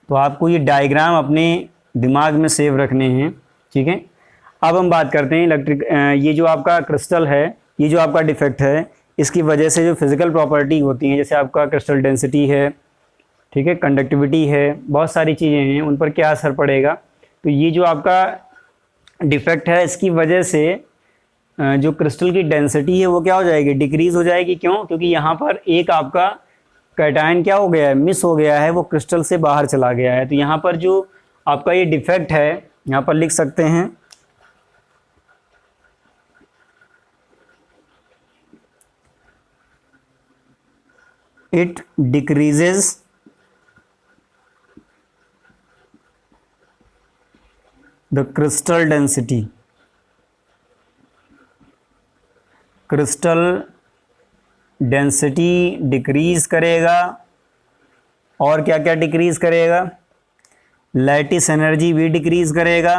[SPEAKER 1] तो आपको ये डायग्राम अपने दिमाग में सेव रखने हैं। ठीक है, अब हम बात करते हैं ये जो आपका क्रिस्टल है, ये जो आपका डिफेक्ट है, इसकी वजह से जो फिजिकल प्रॉपर्टी होती हैं, जैसे आपका क्रिस्टल डेंसिटी है, ठीक है, कंडक्टिविटी है, बहुत सारी चीज़ें हैं, उन पर क्या असर पड़ेगा। तो ये जो आपका डिफेक्ट है, इसकी वजह से जो क्रिस्टल की डेंसिटी है वो क्या हो जाएगी, डिक्रीज़ हो जाएगी। क्यों? क्योंकि यहाँ पर एक आपका कैटायन क्या हो गया है, मिस हो गया है, वो क्रिस्टल से बाहर चला गया है। तो यहाँ पर जो आपका ये डिफेक्ट है, यहाँ पर लिख सकते हैं it decreases the crystal density. Crystal density decrease करेगा, और क्या क्या डिक्रीज करेगा, लैटिस एनर्जी भी डिक्रीज करेगा,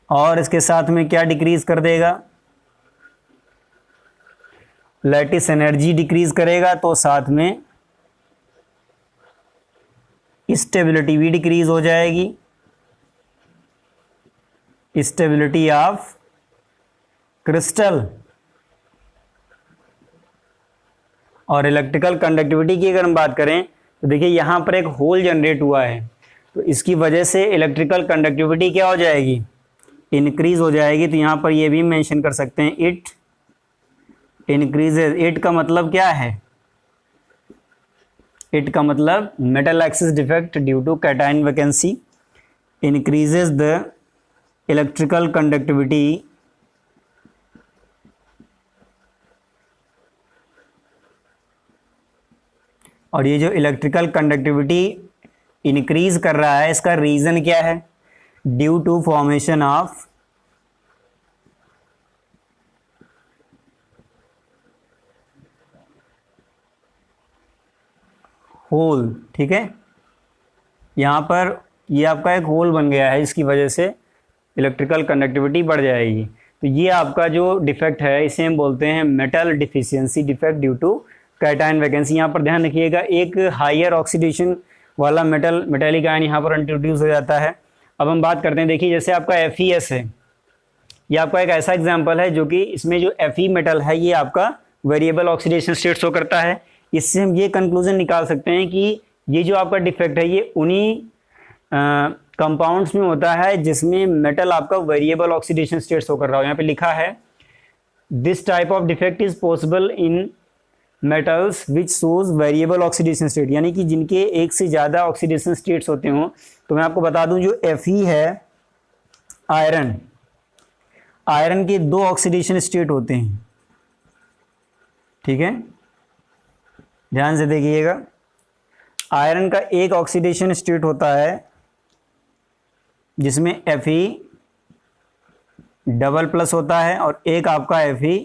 [SPEAKER 1] और इसके साथ में क्या डिक्रीज कर देगा, लैटिस एनर्जी डिक्रीज करेगा, तो साथ में स्टेबिलिटी भी डिक्रीज हो जाएगी, स्टेबिलिटी ऑफ क्रिस्टल। और इलेक्ट्रिकल कंडक्टिविटी की अगर हम बात करें तो देखिए यहाँ पर एक होल जनरेट हुआ है, तो इसकी वजह से इलेक्ट्रिकल कंडक्टिविटी क्या हो जाएगी, इंक्रीज हो जाएगी। तो यहाँ पर ये भी मेंशन कर सकते हैं इट इंक्रीजेज। इट का मतलब क्या है, इट का मतलब metal excess defect due to cation vacancy increases the electrical conductivity और ये जो इलेक्ट्रिकल कंडक्टिविटी इंक्रीज कर रहा है, इसका रीज़न क्या है, due to formation of hole. ठीक है, यहाँ पर ये आपका एक होल बन गया है, इसकी वजह से इलेक्ट्रिकल कंडक्टिविटी बढ़ जाएगी। तो ये आपका जो डिफेक्ट है, इसे हम बोलते हैं metal deficiency defect due to cation vacancy. यहाँ पर ध्यान रखिएगा, एक हायर ऑक्सीडेशन वाला मेटेलिक आयन यहाँ पर इंट्रोड्यूस हो जाता है। अब हम बात करते हैं, देखिए जैसे आपका FeS है, ये आपका एक ऐसा एग्जाम्पल है जो कि इसमें जो Fe मेटल है ये आपका वेरिएबल ऑक्सीडेशन स्टेट शो करता है। इससे हम ये कंक्लूजन निकाल सकते हैं कि ये जो आपका डिफेक्ट है ये उन्हीं कंपाउंड्स में होता है जिसमें मेटल आपका वेरिएबल ऑक्सीडेशन स्टेट शो कर रहा हो। यहाँ पे लिखा है this type of defect is possible in metals which shows variable oxidation state, यानी कि जिनके एक से ज़्यादा ऑक्सीडेशन स्टेट्स होते हों। तो मैं आपको बता दूं जो Fe है, आयरन, आयरन के 2 ऑक्सीडेशन स्टेट होते हैं। ठीक है, ध्यान से देखिएगा, आयरन का एक ऑक्सीडेशन स्टेट होता है जिसमें Fe डबल प्लस होता है और एक आपका Fe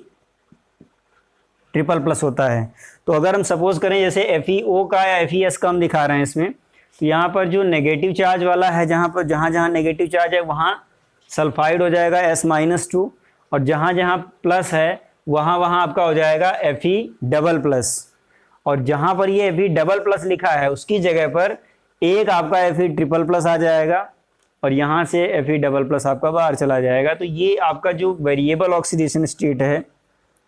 [SPEAKER 1] ट्रिपल प्लस होता है। तो अगर हम सपोज करें जैसे FeO का या FeS का हम दिखा रहे हैं इसमें, तो यहाँ पर जो नेगेटिव चार्ज वाला है, जहाँ नेगेटिव चार्ज है वहाँ सल्फाइड हो जाएगा S-2, और जहाँ जहाँ प्लस है वहाँ वहाँ आपका हो जाएगा Fe++, और जहाँ पर ये Fe++ लिखा है उसकी जगह पर एक आपका Fe++ आ जाएगा, और यहाँ से Fe++ आपका बाहर चला जाएगा। तो ये आपका जो वेरिएबल ऑक्सीडेशन स्टेट है,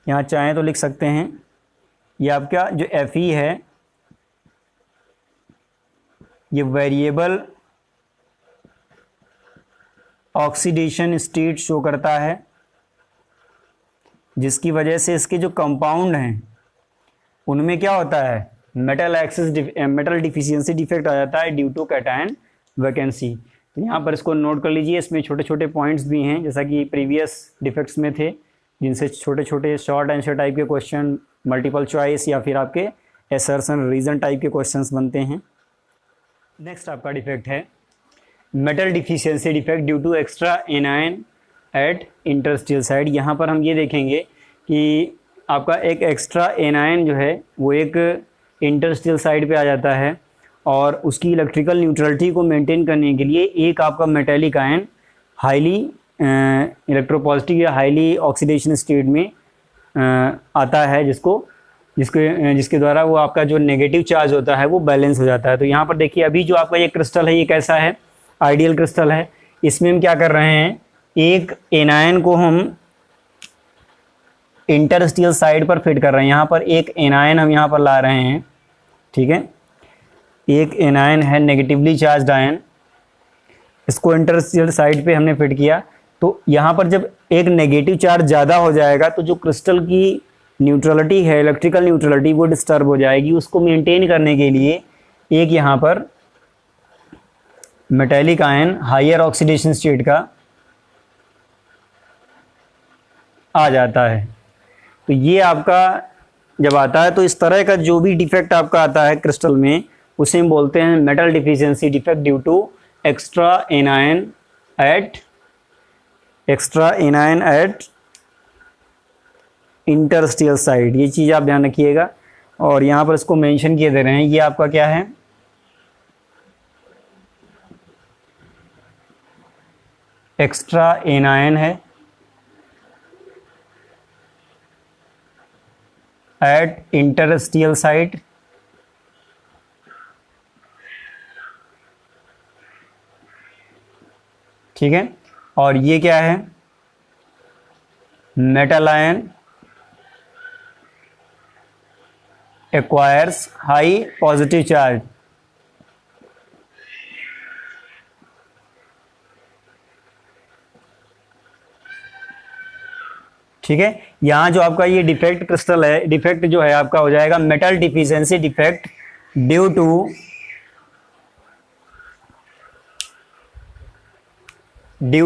[SPEAKER 1] यहाँ चाहें तो लिख सकते हैं, ये आपका जो Fe है ये वेरिएबल ऑक्सीडेशन स्टेट शो करता है, जिसकी वजह से इसके जो कंपाउंड हैं उनमें क्या होता है, मेटल डिफिशियंसी डिफेक्ट आ जाता है ड्यू टू कैटायन वैकेंसी। तो यहाँ पर इसको नोट कर लीजिए, इसमें छोटे छोटे पॉइंट्स भी हैं जैसा कि प्रीवियस डिफेक्ट्स में थे, जिनसे छोटे छोटे शॉर्ट आंसर टाइप के क्वेश्चन, मल्टीपल चॉइस या फिर आपके असर्शन रीजन टाइप के क्वेश्चंस बनते हैं। नेक्स्ट आपका डिफेक्ट है metal deficiency defect due to extra anion at interstitial site. यहाँ पर हम ये देखेंगे कि आपका एक एक्स्ट्रा एनायन जो है वो एक इंटरस्टियल साइड पे आ जाता है, और उसकी इलेक्ट्रिकल न्यूट्रलिटी को मेंटेन करने के लिए एक आपका मेटेलिक आयन हाईली इलेक्ट्रोपॉजिटिव या हाईली ऑक्सीडेशन स्टेट में आता है, जिसके द्वारा वो आपका जो नेगेटिव चार्ज होता है वो बैलेंस हो जाता है। तो यहाँ पर देखिए अभी जो आपका ये क्रिस्टल है ये कैसा है, आइडियल क्रिस्टल है। इसमें हम क्या कर रहे हैं, एक एनायन को हम इंटरस्टियल साइड पर फिट कर रहे हैं। यहाँ पर एक एनायन हम यहाँ पर ला रहे हैं, ठीक है, एक एनायन है नेगेटिवली चार्ज्ड आयन, इसको इंटरस्टियल साइड पे हमने फिट किया। तो यहाँ पर जब एक नेगेटिव चार्ज ज़्यादा हो जाएगा तो जो क्रिस्टल की न्यूट्रलिटी है, इलेक्ट्रिकल न्यूट्रलिटी, वो डिस्टर्ब हो जाएगी। उसको मेंटेन करने के लिए एक यहाँ पर metallic ion higher oxidation state का आ जाता है। तो ये आपका जब आता है तो इस तरह का जो भी डिफेक्ट आपका आता है क्रिस्टल में उसे हम बोलते हैं metal deficiency defect due to extra anion at interstitial site. ये चीज़ आप ध्यान रखिएगा, और यहाँ पर इसको मेंशन किए दे रहे हैं। ये आपका क्या है, एक्स्ट्रा एनायन है एट इंटरस्टियल साइड, ठीक है। और ये क्या है, metal ion acquires high positive charge, ठीक है। यहाँ जो आपका ये डिफेक्ट क्रिस्टल है, डिफेक्ट जो है आपका हो जाएगा metal deficiency defect due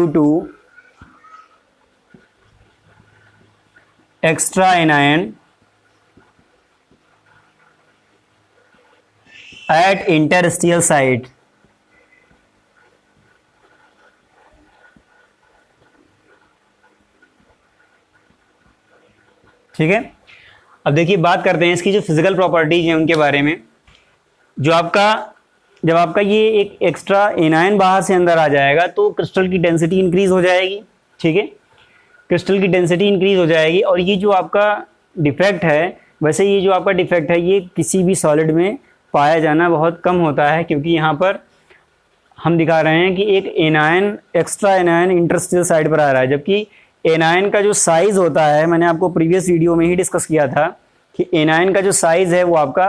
[SPEAKER 1] to extra anion at interstitial site, ठीक है। अब देखिए बात करते हैं इसकी जो फिजिकल प्रॉपर्टीज हैं उनके बारे में। जो आपका जब आपका ये एक एक्स्ट्रा एनायन बाहर से अंदर आ जाएगा तो क्रिस्टल की डेंसिटी इंक्रीज हो जाएगी, ठीक है, क्रिस्टल की डेंसिटी इंक्रीज हो जाएगी। और ये जो आपका डिफेक्ट है, वैसे ये जो आपका डिफेक्ट है ये किसी भी सॉलिड में पाया जाना बहुत कम होता है, क्योंकि यहाँ पर हम दिखा रहे हैं कि एक एनायन, एक्स्ट्रा एनायन इंटरस्टियल साइड पर आ रहा है, जबकि एनायन का जो साइज़ होता है, मैंने आपको प्रीवियस वीडियो में ही डिस्कस किया था कि एनायन का जो साइज़ है वो आपका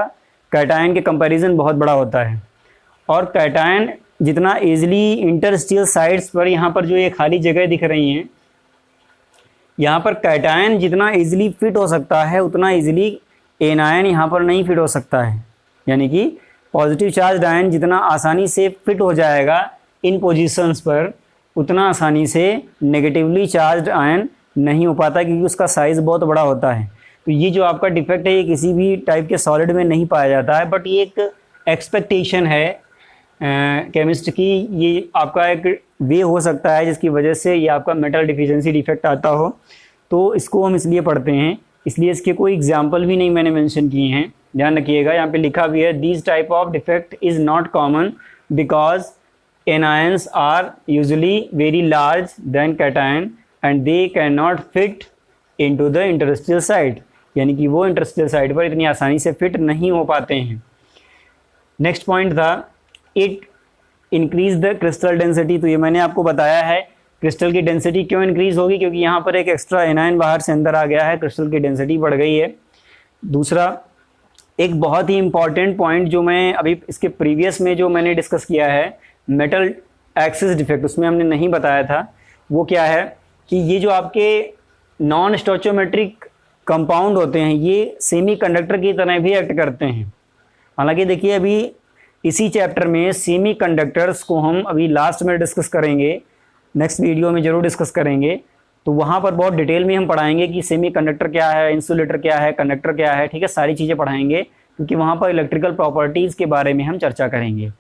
[SPEAKER 1] कैटायन के कंपैरिजन बहुत बड़ा होता है। और कैटायन जितना ईजिली इंटरस्टियल साइड्स पर, यहाँ पर जो ये खाली जगह दिख रही हैं, यहाँ पर कैटायन जितना ईजिली फिट हो सकता है उतना ईजिली एनायन यहाँ पर नहीं फिट हो सकता है। यानी कि पॉजिटिव चार्ज आयन जितना आसानी से फिट हो जाएगा इन पोजीशंस पर, उतना आसानी से नेगेटिवली चार्ज्ड आयन नहीं हो पाता, क्योंकि उसका साइज़ बहुत बड़ा होता है। तो ये जो आपका डिफेक्ट है ये किसी भी टाइप के सॉलिड में नहीं पाया जाता है, बट ये एक एक्सपेक्टेशन है केमिस्ट की, ये आपका एक वे हो सकता है जिसकी वजह से ये आपका मेटल डिफिशियंसी डिफेक्ट आता हो। तो इसको हम इसलिए पढ़ते हैं, इसलिए इसके कोई एग्जाम्पल भी नहीं मैंने मेंशन किए हैं, ध्यान रखिएगा। यहाँ पे लिखा भी है, this type of defect is not common because anions are usually very large than cation and they cannot fit into the interstitial site, यानी कि वो इंटरस्टिशियल साइट पर इतनी आसानी से फिट नहीं हो पाते हैं। नेक्स्ट पॉइंट था it increase the crystal density. तो ये मैंने आपको बताया है क्रिस्टल की डेंसिटी क्यों इंक्रीज होगी, क्योंकि यहाँ पर एक एक्स्ट्रा एनायन बाहर से अंदर आ गया है, क्रिस्टल की डेंसिटी बढ़ गई है। दूसरा एक बहुत ही इंपॉर्टेंट पॉइंट जो मैं अभी इसके प्रीवियस में जो मैंने डिस्कस किया है मेटल एक्सिस डिफेक्ट, उसमें हमने नहीं बताया था, वो क्या है कि ये जो आपके नॉन स्टोचियोमेट्रिक कंपाउंड होते हैं ये सेमीकंडक्टर की तरह भी एक्ट करते हैं। हालांकि देखिए अभी इसी चैप्टर में सेमीकंडक्टर्स को हम अभी लास्ट में डिस्कस करेंगे, नेक्स्ट वीडियो में ज़रूर डिस्कस करेंगे, तो वहाँ पर बहुत डिटेल में हम पढ़ाएंगे कि सेमीकंडक्टर क्या है, इंसुलेटर क्या है, कंडक्टर क्या है, ठीक है, सारी चीज़ें पढ़ाएंगे, क्योंकि वहाँ पर इलेक्ट्रिकल प्रॉपर्टीज़ के बारे में हम चर्चा करेंगे।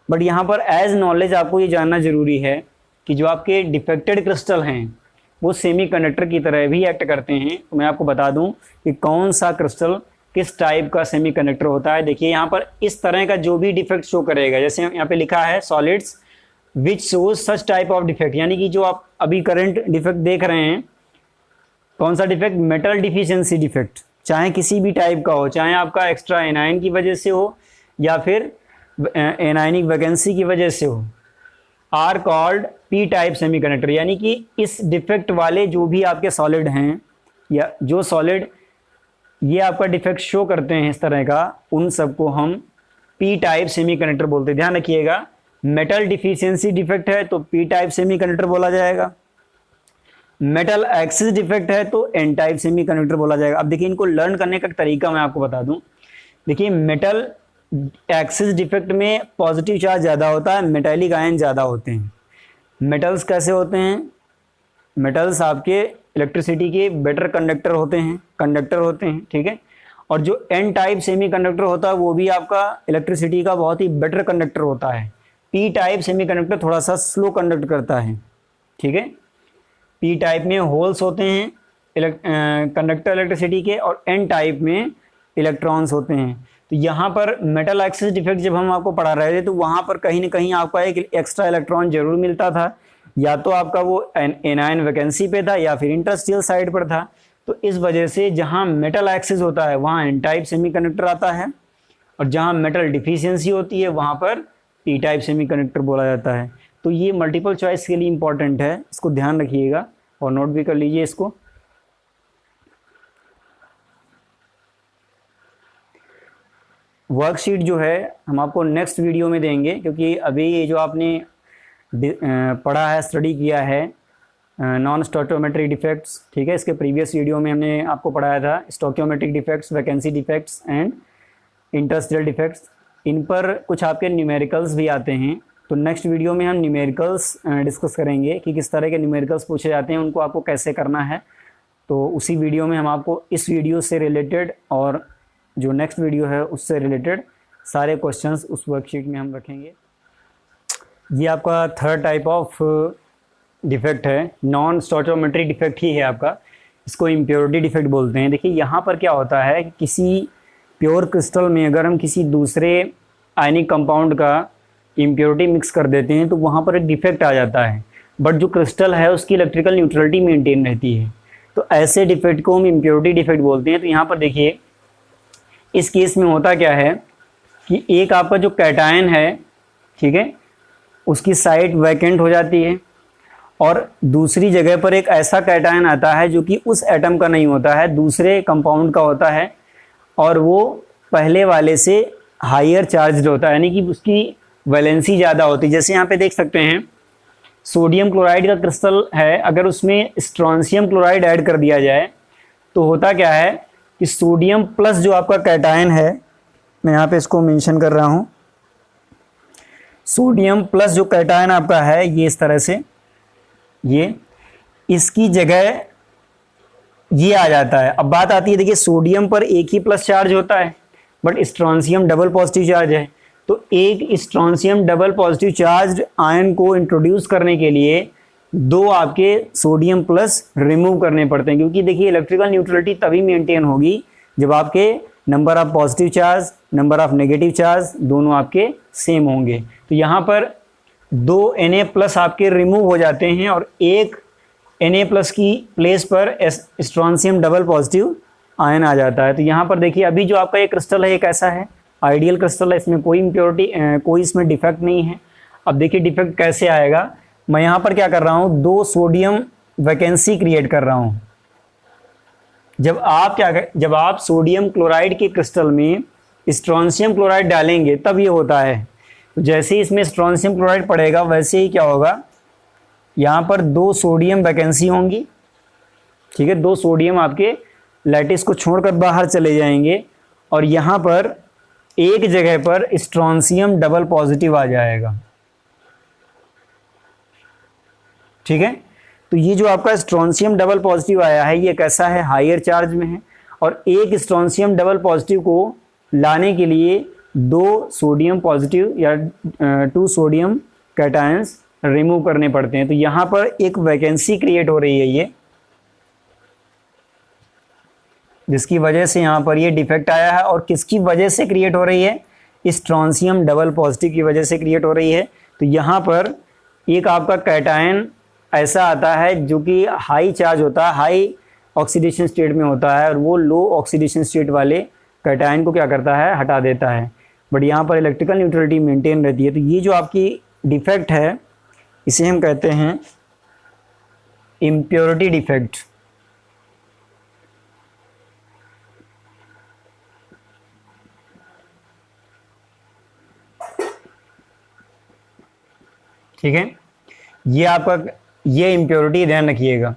[SPEAKER 1] बट यहाँ पर एज नॉलेज आपको ये जानना ज़रूरी है कि जो आपके डिफेक्टेड क्रिस्टल हैं वो सेमीकंडक्टर की तरह भी एक्ट करते हैं। तो मैं आपको बता दूं कि कौन सा क्रिस्टल किस टाइप का सेमीकंडक्टर होता है। देखिए यहाँ पर इस तरह का जो भी डिफेक्ट शो करेगा, जैसे यहाँ पे लिखा है solids which shows such type of defect, यानी कि जो आप अभी करंट डिफेक्ट देख रहे हैं, कौन सा डिफेक्ट, मेटल डिफिशियंसी डिफेक्ट, चाहे किसी भी टाइप का हो, चाहे आपका एक्स्ट्रा एनायन की वजह से हो या फिर एनायनिक वैकेंसी की वजह से हो, are called P type semiconductor, यानी कि इस डिफेक्ट वाले जो भी आपके सॉलिड हैं या जो सॉलिड ये आपका डिफेक्ट शो करते हैं इस तरह का, उन सबको हम पी टाइप सेमीकंडक्टर बोलते हैं। ध्यान रखिएगा, मेटल डिफिशियंसी डिफेक्ट है तो पी टाइप सेमीकंडक्टर बोला जाएगा, मेटल एक्सिस डिफेक्ट है तो एन टाइप सेमीकंडक्टर बोला जाएगा। अब देखिए इनको लर्न करने का तरीका मैं आपको बता दूं। देखिए मेटल एक्सिस डिफेक्ट में पॉजिटिव चार्ज ज़्यादा होता है, मेटेलिक आयन ज़्यादा होते हैं। मेटल्स कैसे होते हैं, मेटल्स आपके इलेक्ट्रिसिटी के बेटर कंडक्टर होते हैं, ठीक है। और जो एन टाइप सेमीकंडक्टर होता है वो भी आपका इलेक्ट्रिसिटी का बहुत ही बेटर कंडक्टर होता है। पी टाइप सेमीकंडक्टर थोड़ा सा स्लो कंडक्ट करता है, ठीक है। पी टाइप में होल्स होते हैं कंडक्टर इलेक्ट्रिसिटी के, और एन टाइप में इलेक्ट्रॉन्स होते हैं। तो यहाँ पर मेटल एक्सिस डिफेक्ट जब हम आपको पढ़ा रहे थे तो वहाँ पर कहीं ना कहीं आपका एक एक्स्ट्रा इलेक्ट्रॉन जरूर मिलता था, या तो आपका वो एनायन वैकेंसी पे था या फिर इंटरस्टिशियल साइड पर था। तो इस वजह से जहाँ मेटल एक्सिस होता है वहाँ एन टाइप सेमीकंडक्टर आता है, और जहाँ मेटल डिफिशियंसी होती है वहाँ पर पी टाइप सेमीकंडक्टर बोला जाता है। तो ये मल्टीपल चॉइस के लिए इंपॉर्टेंट है, इसको ध्यान रखिएगा और नोट भी कर लीजिए इसको। वर्कशीट जो है हम आपको नेक्स्ट वीडियो में देंगे, क्योंकि अभी ये जो आपने पढ़ा है, स्टडी किया है नॉन स्टोकियोमेट्रिक डिफेक्ट्स, ठीक है, इसके प्रीवियस वीडियो में हमने आपको पढ़ाया था stoichiometric defects, vacancy defects and interstitial defects. इन पर कुछ आपके न्यूमेरिकल्स भी आते हैं, तो नेक्स्ट वीडियो में हम न्यूमेरिकल्स डिस्कस करेंगे कि किस तरह के न्यूमेरिकल्स पूछे जाते हैं, उनको आपको कैसे करना है। तो उसी वीडियो में हम आपको इस वीडियो से रिलेटेड और जो नेक्स्ट वीडियो है उससे रिलेटेड सारे क्वेश्चंस उस वर्कशीट में हम रखेंगे। ये आपका थर्ड टाइप ऑफ डिफेक्ट है, नॉन स्टोकियोमेट्रिक डिफेक्ट ही है आपका, इसको इम्प्योरिटी डिफेक्ट बोलते हैं। देखिए यहाँ पर क्या होता है कि किसी प्योर क्रिस्टल में अगर हम किसी दूसरे आयनिक कंपाउंड का इम्प्योरिटी मिक्स कर देते हैं तो वहाँ पर एक डिफेक्ट आ जाता है, बट जो क्रिस्टल है उसकी इलेक्ट्रिकल न्यूट्रलिटी मेंटेन रहती है। तो ऐसे डिफेक्ट को हम इम्प्योरिटी डिफेक्ट बोलते हैं। तो यहाँ पर देखिए इस केस में होता क्या है कि एक आपका जो कैटायन है, ठीक है, उसकी साइट वैकेंट हो जाती है, और दूसरी जगह पर एक ऐसा कैटायन आता है जो कि उस एटम का नहीं होता है, दूसरे कंपाउंड का होता है, और वो पहले वाले से हायर चार्ज्ड होता है, यानी कि उसकी वैलेंसी ज़्यादा होती है। जैसे यहाँ पे देख सकते हैं सोडियम क्लोराइड का क्रिस्टल है, अगर उसमें स्ट्रॉन्शियम क्लोराइड ऐड कर दिया जाए तो होता क्या है कि सोडियम प्लस जो आपका कैटायन है, मैं यहाँ पे इसको मेंशन कर रहा हूँ, सोडियम प्लस जो कैटायन आपका है ये इस तरह से, ये इसकी जगह ये आ जाता है। अब बात आती है, देखिए सोडियम पर एक ही प्लस चार्ज होता है but strontium double positive charge है, तो एक strontium double positive charge ion को इंट्रोड्यूस करने के लिए दो आपके सोडियम प्लस रिमूव करने पड़ते हैं, क्योंकि देखिए इलेक्ट्रिकल न्यूट्रलिटी तभी मेंटेन होगी जब आपके number of positive charge, number of negative charge दोनों आपके सेम होंगे। तो यहाँ पर 2 Na+ आपके रिमूव हो जाते हैं और एक Na+ की प्लेस पर स्ट्रोंशियम डबल पॉजिटिव आयन आ जाता है। तो यहाँ पर देखिए अभी जो आपका ये क्रिस्टल है ये कैसा है, आइडियल क्रिस्टल है, इसमें कोई इम्प्योरिटी कोई इसमें डिफेक्ट नहीं है। अब देखिए डिफेक्ट कैसे आएगा, मैं यहाँ पर क्या कर रहा हूँ, 2 सोडियम वैकेंसी क्रिएट कर रहा हूँ। जब आप सोडियम क्लोराइड के क्रिस्टल में स्ट्रोंशियम क्लोराइड डालेंगे तब ये होता है। तो जैसे ही इसमें स्ट्रोंशियम क्लोराइड पड़ेगा वैसे ही क्या होगा, यहाँ पर 2 सोडियम वैकेंसी होंगी, ठीक है, 2 सोडियम आपके लैटिस को छोड़कर बाहर चले जाएंगे और यहाँ पर एक जगह पर स्ट्रोंशियम डबल पॉजिटिव आ जाएगा, ठीक है। तो ये जो आपका स्ट्रोंशियम डबल पॉजिटिव आया है ये कैसा है, हायर चार्ज में है, और एक स्ट्रोंशियम डबल पॉजिटिव को लाने के लिए 2 सोडियम पॉजिटिव या 2 सोडियम कैटायंस रिमूव करने पड़ते हैं। तो यहाँ पर एक वैकेंसी क्रिएट हो रही है ये, जिसकी वजह से यहाँ पर ये डिफेक्ट आया है। और किसकी वजह से क्रिएट हो रही है, स्ट्रोंशियम डबल पॉजिटिव की वजह से क्रिएट हो रही है। तो यहाँ पर एक आपका कैटायन ऐसा आता है जो कि हाई चार्ज होता है, हाई ऑक्सीडेशन स्टेट में होता है, और वो लो ऑक्सीडेशन स्टेट वाले कैटायन को क्या करता है, हटा देता है। बट यहाँ पर इलेक्ट्रिकल न्यूट्रलिटी मेंटेन रहती है। तो ये जो आपकी डिफेक्ट है इसे हम कहते हैं इम्प्योरिटी डिफेक्ट। ठीक है, ये आपका ये इम्प्योरिटी ध्यान रखिएगा।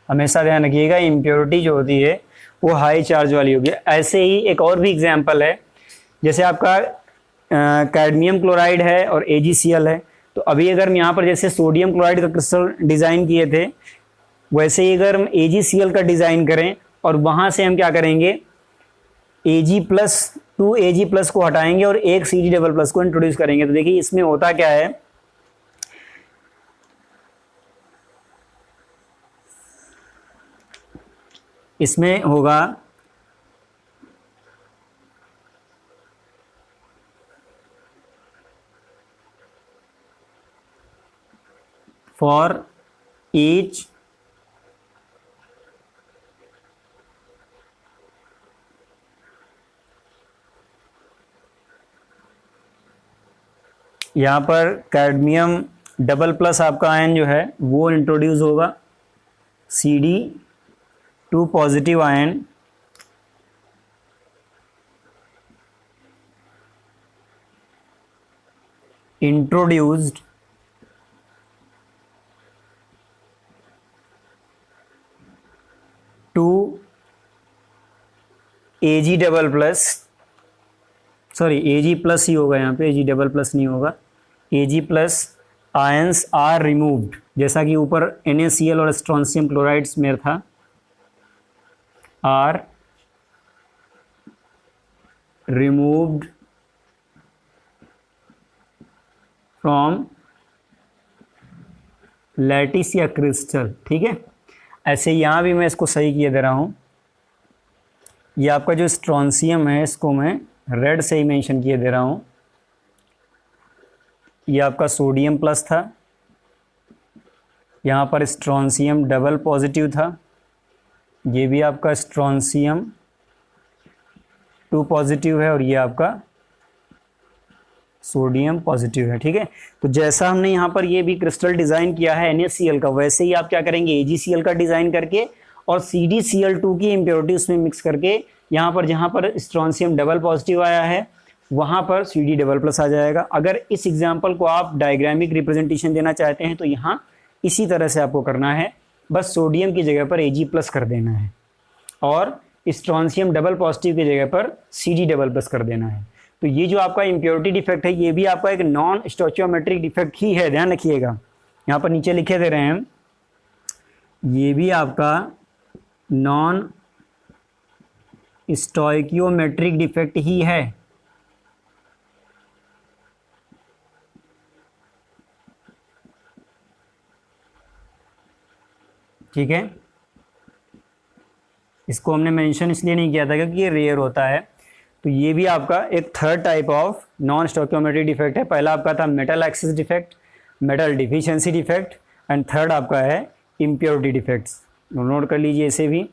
[SPEAKER 1] हमेशा ध्यान रखिएगा इम्प्योरिटी जो होती है वो हाई चार्ज वाली होगी। ऐसे ही एक और भी एग्जांपल है, जैसे आपका कैडमियम क्लोराइड है और AgCl है। तो अभी अगर हम यहाँ पर जैसे सोडियम क्लोराइड का क्रिस्टल डिज़ाइन किए थे, वैसे ही अगर हम AgCl का डिज़ाइन करें और वहाँ से हम क्या करेंगे, Ag+2 Ag+ को हटाएंगे और एक Cd++ को इंट्रोड्यूस करेंगे। तो देखिए इसमें होता क्या है, इसमें होगा फॉर ईच यहाँ पर कैडमियम डबल+ आपका आयन जो है वो इंट्रोड्यूस होगा, Cd2 positive ion introduced to Ag++, sorry Ag+ ही होगा यहाँ पे, Ag++ नहीं होगा, Ag+ आयंस आर रिमूव्ड, जैसा कि ऊपर NaCl और स्ट्रोंशियम क्लोराइड्स में था, आर रिमूव्ड फ्रॉम लैटिस या क्रिस्टल। ठीक है, ऐसे यहाँ भी मैं इसको सही किए दे रहा हूँ। ये आपका जो स्ट्रोंशियम है इसको मैं रेड से ही मेंशन किए दे रहा हूँ। ये आपका सोडियम प्लस था, यहाँ पर स्ट्रोंशियम डबल पॉजिटिव था, ये भी आपका स्ट्रोंशियम 2 पॉजिटिव है और ये आपका सोडियम पॉजिटिव है। ठीक है, तो जैसा हमने यहाँ पर ये भी क्रिस्टल डिज़ाइन किया है NaCl का, वैसे ही आप क्या करेंगे AgCl का डिज़ाइन करके और CdCl2 की इम्प्योरिटी उसमें मिक्स करके यहाँ पर जहाँ पर स्ट्रोंशियम डबल पॉजिटिव आया है वहाँ पर Cd++ आ जाएगा। अगर इस एग्जाम्पल को आप डायग्रामिक रिप्रेजेंटेशन देना चाहते हैं तो यहाँ इसी तरह से आपको करना है, बस सोडियम की जगह पर Ag+ कर देना है और स्ट्रोंशियम डबल पॉजिटिव की जगह पर Cd++ कर देना है। तो ये जो आपका इम्प्योरिटी डिफेक्ट है ये भी आपका एक नॉन स्टोइचियोमेट्रिक डिफेक्ट ही है, ध्यान रखिएगा। यहाँ पर नीचे लिखे दे रहे हैं हम, ये भी आपका नॉन स्टोइकियोमेट्रिक डिफेक्ट ही है। ठीक है, इसको हमने मेंशन इसलिए नहीं किया था क्योंकि ये रेयर होता है। तो ये भी आपका एक third type of non stoichiometric defect है। पहला आपका था metal access defect, metal deficiency defect, and third आपका है इम्प्योरिटी डिफेक्ट्स। नोट कर लीजिए इसे भी।